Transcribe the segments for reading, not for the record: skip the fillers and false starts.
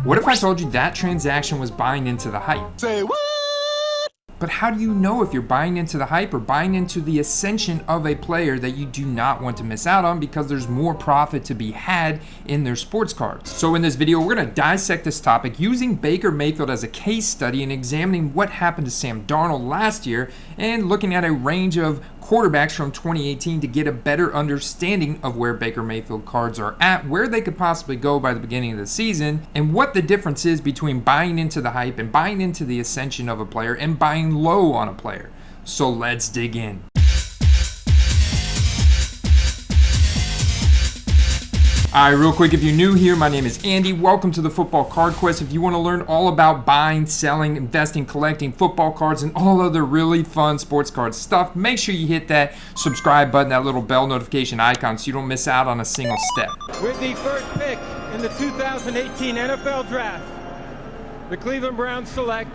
What if I told you that transaction was buying into the hype? Say what? But how do you know if you're buying into the hype or buying into the ascension of a player that you do not want to miss out on because there's more profit to be had in their sports cards? So in this video, we're going to dissect this topic using Baker Mayfield as a case study and examining what happened to Sam Darnold last year and looking at a range of quarterbacks from 2018 to get a better understanding of where Baker Mayfield cards are at, where they could possibly go by the beginning of the season, and what the difference is between buying into the hype and buying into the ascension of a player and buying low on a player. So let's dig in. Alright, real quick, if you're new here, my name is Andy. Welcome to the Football Card Quest. If you want to learn all about buying, selling, investing, collecting football cards, and all other really fun sports card stuff, make sure you hit that subscribe button, that little bell notification icon, so you don't miss out on a single step. With the first pick in the 2018 NFL Draft, the Cleveland Browns select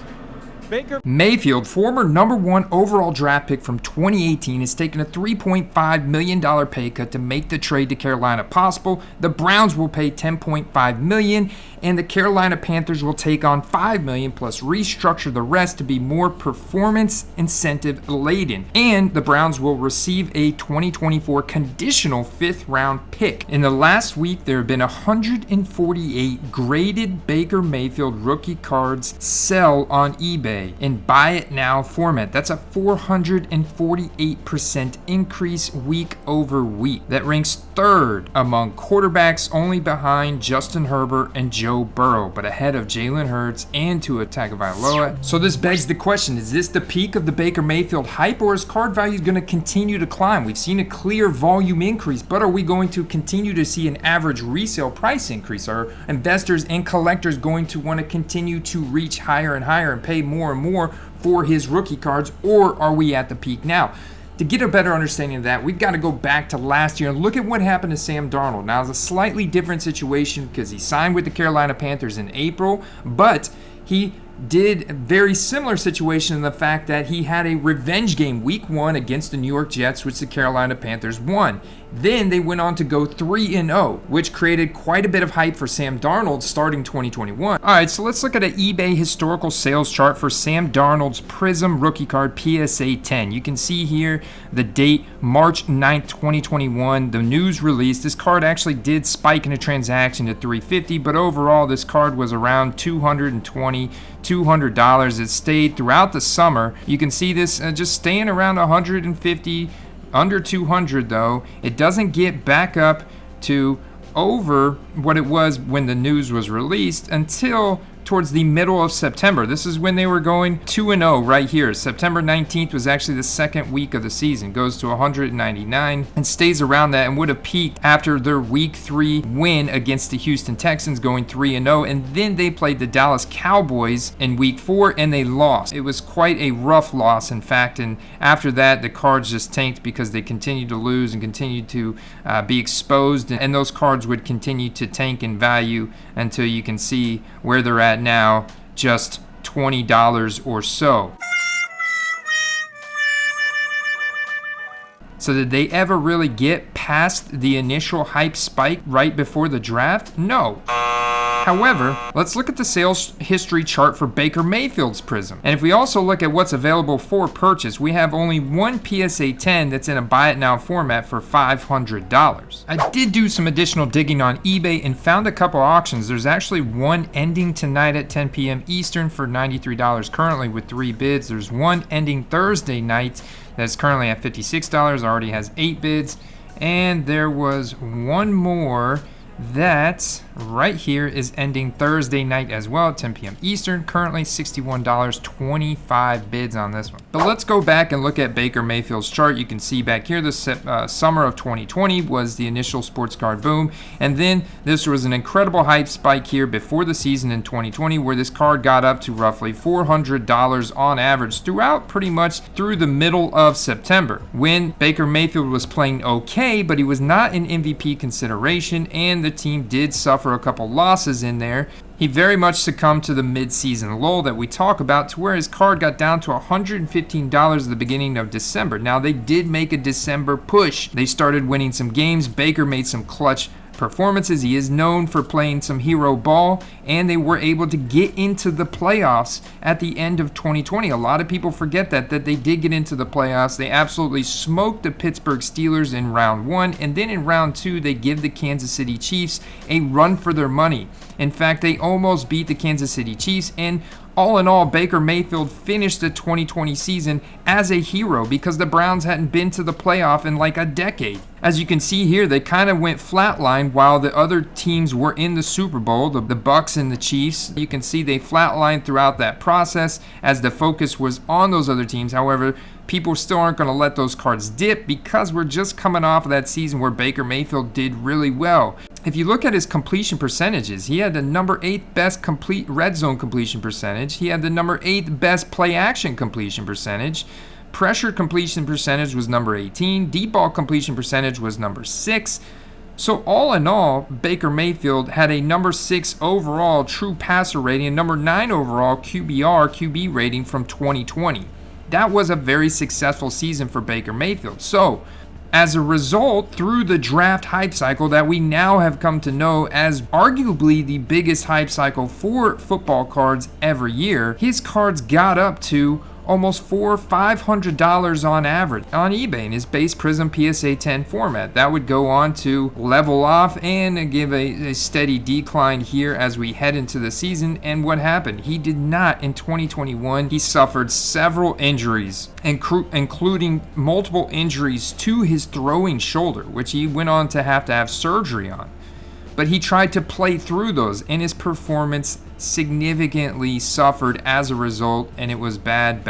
Baker Mayfield, former #1 overall draft pick from 2018, has taken a $3.5 million pay cut to make the trade to Carolina possible. The Browns will pay $10.5 million, and the Carolina Panthers will take on $5 million plus restructure the rest to be more performance incentive laden. And the Browns will receive a 2024 conditional 5th round pick. In the last week, there have been 148 graded Baker Mayfield rookie cards sell on eBay in buy it now format. That's a 448% increase week over week. That ranks 3rd among quarterbacks, only behind Justin Herbert and Joe Burrow, but ahead of Jalen Hurts and Tua Tagovailoa. So this begs the question, is this the peak of the Baker Mayfield hype, or is card value going to continue to climb? We've seen a clear volume increase, but are we going to continue to see an average resale price increase? Are investors and collectors going to want to continue to reach higher and higher and pay more and more for his rookie cards, or are we at the peak now? To get a better understanding of that, we've got to go back to last year and look at what happened to Sam Darnold. Now, it's a slightly different situation because he signed with the Carolina Panthers in April, but he did a very similar situation in the fact that he had a revenge game week 1 against the New York Jets, which the Carolina Panthers won. Then they went on to go 3-0, which created quite a bit of hype for Sam Darnold starting 2021. All right, so let's look at an eBay historical sales chart for Sam Darnold's Prism rookie card PSA 10. You can see here the date, March 9th, 2021, the news release. This card actually did spike in a transaction to $350, but overall this card was around $200 It stayed throughout the summer. You can see this just staying around 150, under 200 though. It doesn't get back up to over what it was when the news was released until towards the middle of September. This is when they were going 2-0 right here. September 19th was actually the second week of the season. Goes to 199 and stays around that, and would have peaked after their week 3 win against the Houston Texans, going 3-0, and then they played the Dallas Cowboys in week 4 and they lost. It was quite a rough loss, in fact, and after that the cards just tanked because they continued to lose and continued to be exposed, and those cards would continue to tank in value until you can see where they're at now, just $20 or so. So did they ever really get past the initial hype spike right before the draft? No. However, let's look at the sales history chart for Baker Mayfield's Prism. And if we also look at what's available for purchase, we have only one PSA 10 that's in a buy it now format for $500. I did do some additional digging on eBay and found a couple auctions. There's actually one ending tonight at 10 p.m. Eastern for $93 currently with 3 bids. There's one ending Thursday night that's currently at $56, already has 8 bids. And there was one more that right here is ending Thursday night as well at 10 p.m. Eastern, currently $61, 25 bids on this one. But let's go back and look at Baker Mayfield's chart. You can see back here the summer of 2020 was the initial sports card boom, and then this was an incredible hype spike here before the season in 2020 where this card got up to roughly $400 on average throughout pretty much through the middle of September, when Baker Mayfield was playing okay, but he was not in MVP consideration, and the team did suffer a couple losses in there. He very much succumbed to the mid-season lull that we talk about, to where his card got down to $115 at the beginning of December. Now, they did make a December push. They started winning some games. Baker made some clutch performances. He is known for playing some hero ball, and they were able to get into the playoffs at the end of 2020. A lot of people forget that they did get into the playoffs. They absolutely smoked the Pittsburgh Steelers in round 1, and then in round 2, they give the Kansas City Chiefs a run for their money. In fact, they almost beat the Kansas City Chiefs, and all in all, Baker Mayfield finished the 2020 season as a hero because the Browns hadn't been to the playoff in like a decade. As you can see here, they kind of went flatline while the other teams were in the Super Bowl, the Bucs and the Chiefs. You can see they flatlined throughout that process as the focus was on those other teams. However, people still aren't going to let those cards dip because we're just coming off of that season where Baker Mayfield did really well. If you look at his completion percentages, he had the number 8th best complete red zone completion percentage. He had the number 8th best play action completion percentage. Pressure completion percentage was number 18. Deep ball completion percentage was number 6. So all in all, Baker Mayfield had a number 6 overall true passer rating and number 9 overall QB rating from 2020. That was a very successful season for Baker Mayfield. So as a result, through the draft hype cycle that we now have come to know as arguably the biggest hype cycle for football cards every year, his cards got up to almost $400 or $500 on average on eBay in his base Prism PSA 10 format. That would go on to level off and give a steady decline here as we head into the season. And what happened? He did not in 2021. He suffered several injuries, including multiple injuries to his throwing shoulder, which he went on to have surgery on. But he tried to play through those, and his performance significantly suffered as a result, and it was bad,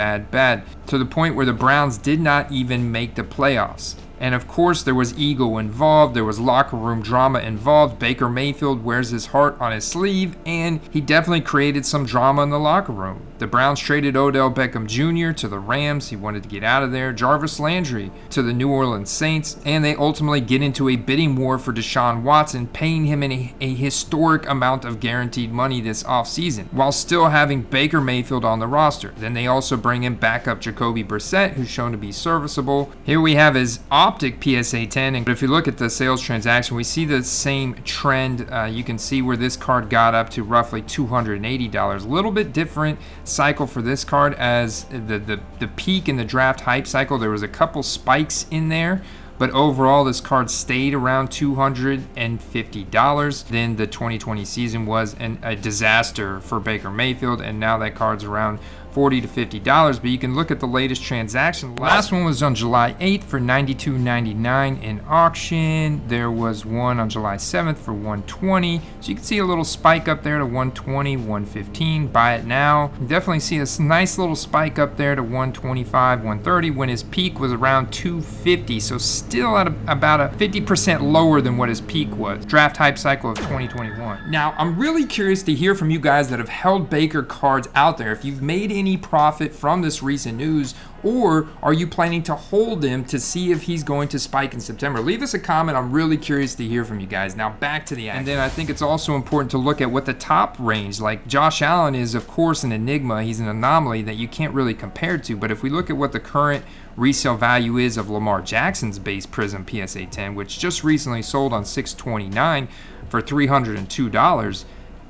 to the point where the Browns did not even make the playoffs. And of course, there was ego involved, there was locker room drama involved. Baker Mayfield wears his heart on his sleeve, and he definitely created some drama in the locker room. The Browns traded Odell Beckham Jr. to the Rams. He wanted to get out of there. Jarvis Landry to the New Orleans Saints, and they ultimately get into a bidding war for Deshaun Watson, paying him a historic amount of guaranteed money this offseason, while still having Baker Mayfield on the roster. Then they also bring in backup Jacoby Brissett, who's shown to be serviceable. Here we have his Optic PSA 10, and if you look at the sales transaction, we see the same trend. You can see where this card got up to roughly $280. A little bit different cycle for this card, as the peak in the draft hype cycle, there was a couple spikes in there, but overall this card stayed around $250. Then the 2020 season was a disaster for Baker Mayfield, and now that card's around $40 to $50, but you can look at the latest transaction. The last one was on July 8th for $92.99 in auction. There was one on July 7th for $120. So you can see a little spike up there to $120, $115. Buy it now. You definitely see a nice little spike up there to $125, $130 when his peak was around $250. So still at about a 50% lower than what his peak was. Draft hype cycle of 2021. Now, I'm really curious to hear from you guys that have held Baker cards out there. If you've made any profit from this recent news, or are you planning to hold him to see if he's going to spike in September? Leave us a comment. I'm really curious to hear from you guys. Now back to the action. And then I think it's also important to look at what the top range, like Josh Allen is of course an enigma. He's an anomaly that you can't really compare to, but if we look at what the current resale value is of Lamar Jackson's base Prism PSA 10, which just recently sold on $629 for $302,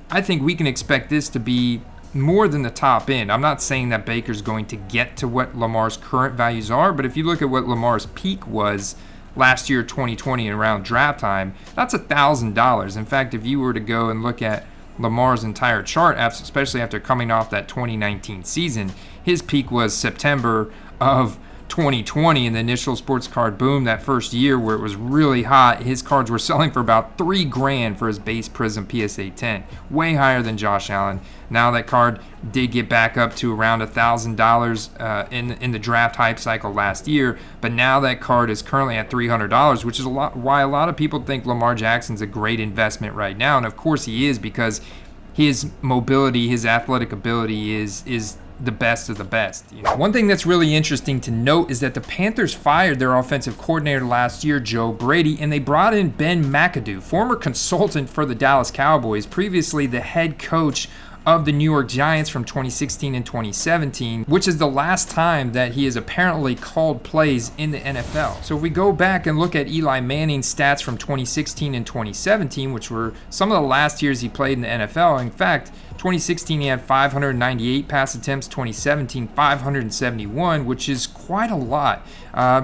I think we can expect this to be more than the top end. I'm not saying that Baker's going to get to what Lamar's current values are, but if you look at what Lamar's peak was last year, 2020, around draft time, that's $1,000. In fact, if you were to go and look at Lamar's entire chart, especially after coming off that 2019 season, his peak was September of 2020 in the initial sports card boom, that first year where it was really hot. His cards were selling for about $3,000 for his base Prism PSA 10, way higher than Josh Allen. Now that card did get back up to around $1,000 in the draft hype cycle last year, but now that card is currently at $300, which is why a lot of people think Lamar Jackson's a great investment right now, and of course he is, because his mobility, his athletic ability is the best of the best. You know? One thing that's really interesting to note is that the Panthers fired their offensive coordinator last year, Joe Brady, and they brought in Ben McAdoo, former consultant for the Dallas Cowboys, previously the head coach of the New York Giants from 2016 and 2017, which is the last time that he has apparently called plays in the NFL. So if we go back and look at Eli Manning's stats from 2016 and 2017, which were some of the last years he played in the NFL. In fact, 2016 he had 598 pass attempts, 2017 571, which is quite a lot.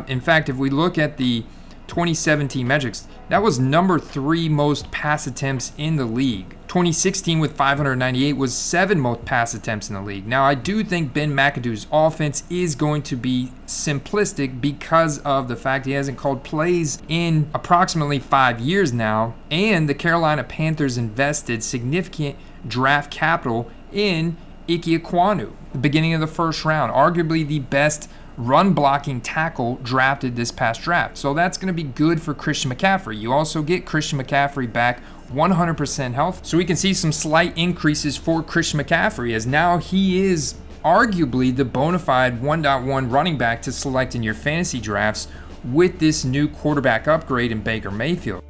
In fact, if we look at the 2017 metrics, that was number 3 most pass attempts in the league. 2016 with 598 was 7 most pass attempts in the league. Now, I do think Ben McAdoo's offense is going to be simplistic because of the fact he hasn't called plays in approximately 5 years now, and the Carolina Panthers invested significant draft capital in Ike Ekwonu, the beginning of the first round, arguably the best run blocking tackle drafted this past draft. So that's going to be good for Christian McCaffrey. You also get Christian McCaffrey back 100% health. So we can see some slight increases for Christian McCaffrey, as now he is arguably the bona fide 1.1 running back to select in your fantasy drafts with this new quarterback upgrade in Baker Mayfield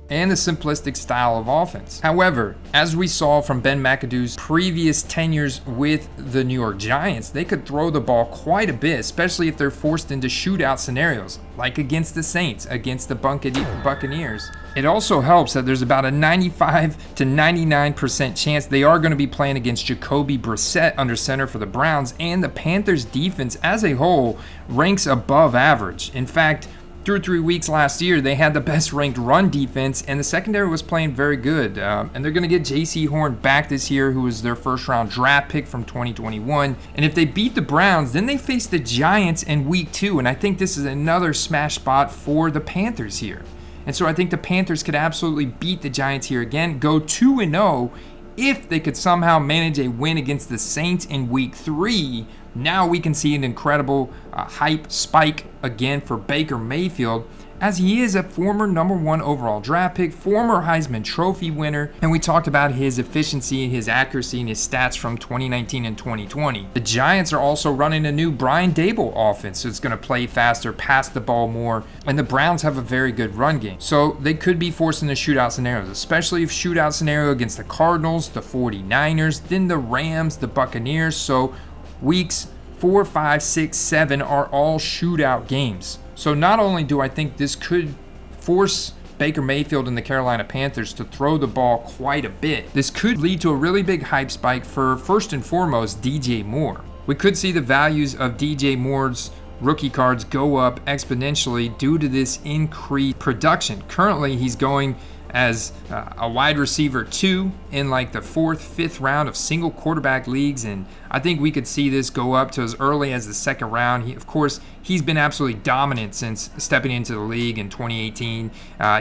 and the simplistic style of offense. However, as we saw from Ben McAdoo's previous tenures with the New York Giants, they could throw the ball quite a bit, especially if they're forced into shootout scenarios, like against the Saints, against the Buccaneers. It also helps that there's about a 95 to 99% chance they are going to be playing against Jacoby Brissett under center for the Browns, and the Panthers defense as a whole ranks above average. In fact, through 3 weeks last year, they had the best ranked run defense, and the secondary was playing very good. And they're going to get J.C. Horn back this year, who was their first round draft pick from 2021. And if they beat the Browns, then they face the Giants in week 2. And I think this is another smash spot for the Panthers here. And so I think the Panthers could absolutely beat the Giants here again, go 2-0. If they could somehow manage a win against the Saints in week 3, now we can see an incredible hype spike again for Baker Mayfield, as he is a former number 1 overall draft pick, former Heisman Trophy winner, and we talked about his efficiency, his accuracy, and his stats from 2019 and 2020. The Giants are also running a new Brian Daboll offense, so it's going to play faster, pass the ball more, and the Browns have a very good run game. So they could be forced into shootout scenarios, especially if shootout scenario against the Cardinals, the 49ers, then the Rams, the Buccaneers. So weeks 4, 5, 6, 7 are all shootout games. So not only do I think this could force Baker Mayfield and the Carolina Panthers to throw the ball quite a bit, this could lead to a really big hype spike for, first and foremost, DJ Moore. We could see the values of DJ Moore's rookie cards go up exponentially due to this increased production. Currently, he's going as a wide receiver 2 in like the 4th, 5th round of single quarterback leagues, and I think we could see this go up to as early as the 2nd round. Of course, he's been absolutely dominant since stepping into the league in 2018.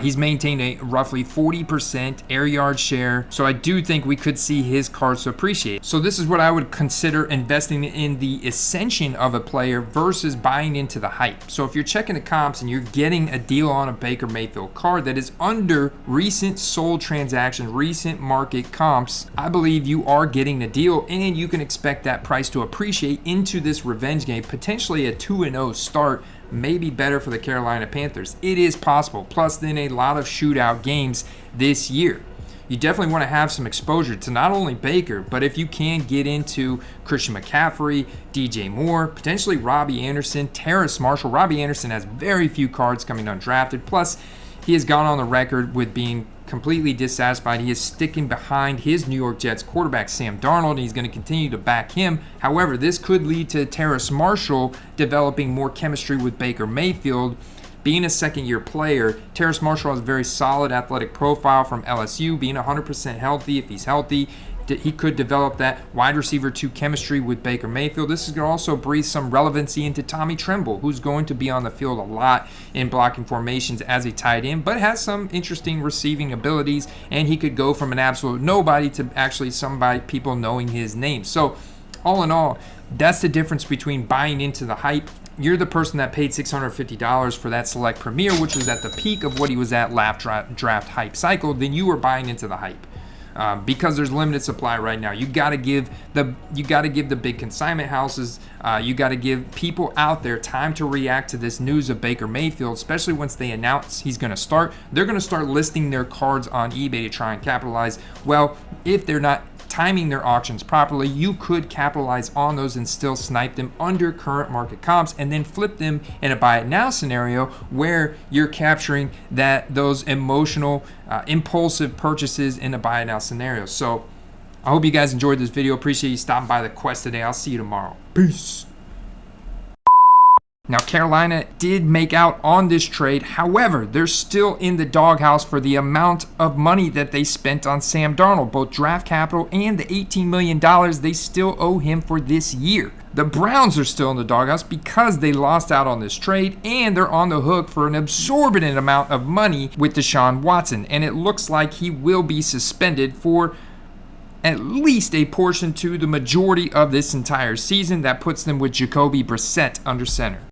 He's maintained a roughly 40% air yard share, so I do think we could see his cards appreciate. So this is what I would consider investing in the ascension of a player versus buying into the hype. So if you're checking the comps and you're getting a deal on a Baker Mayfield card that is under recent sold transaction, recent market comps, I believe you are getting a deal, and you can expect that price to appreciate into this revenge game, potentially a 2-0 start, maybe better for the Carolina Panthers. It is possible, plus then a lot of shootout games this year. You definitely want to have some exposure to not only Baker, but if you can get into Christian McCaffrey, DJ Moore, potentially Robbie Anderson, Terrace Marshall. Robbie Anderson has very few cards coming undrafted, plus he has gone on the record with being completely dissatisfied. He is sticking behind his New York Jets quarterback, Sam Darnold, and he's going to continue to back him. However, this could lead to Terrace Marshall developing more chemistry with Baker Mayfield. Being a second-year player, Terrace Marshall has a very solid athletic profile from LSU, being 100% healthy. If he's healthy, he could develop that wide receiver 2 chemistry with Baker Mayfield. This is going to also breathe some relevancy into Tommy Tremble, who's going to be on the field a lot in blocking formations as a tight end, but has some interesting receiving abilities, and he could go from an absolute nobody to actually somebody, people knowing his name. So all in all, that's the difference between buying into the hype. You're the person that paid $650 for that select premier, which was at the peak of what he was at last draft hype cycle. Then you were buying into the hype. Because there's limited supply right now. You got to give the big consignment houses, you got to give people out there time to react to this news of Baker Mayfield, especially once they announce he's going to start. They're going to start listing their cards on eBay to try and capitalize. Well, if they're not timing their auctions properly, you could capitalize on those and still snipe them under current market comps and then flip them in a buy it now scenario where you're capturing those emotional, impulsive purchases in a buy it now scenario. So I hope you guys enjoyed this video. Appreciate you stopping by the quest today. I'll see you tomorrow. Peace. Now, Carolina did make out on this trade. However, they're still in the doghouse for the amount of money that they spent on Sam Darnold, both draft capital and the $18 million they still owe him for this year. The Browns are still in the doghouse because they lost out on this trade, and they're on the hook for an exorbitant amount of money with Deshaun Watson. And it looks like he will be suspended for at least a portion to the majority of this entire season. That puts them with Jacoby Brissett under center.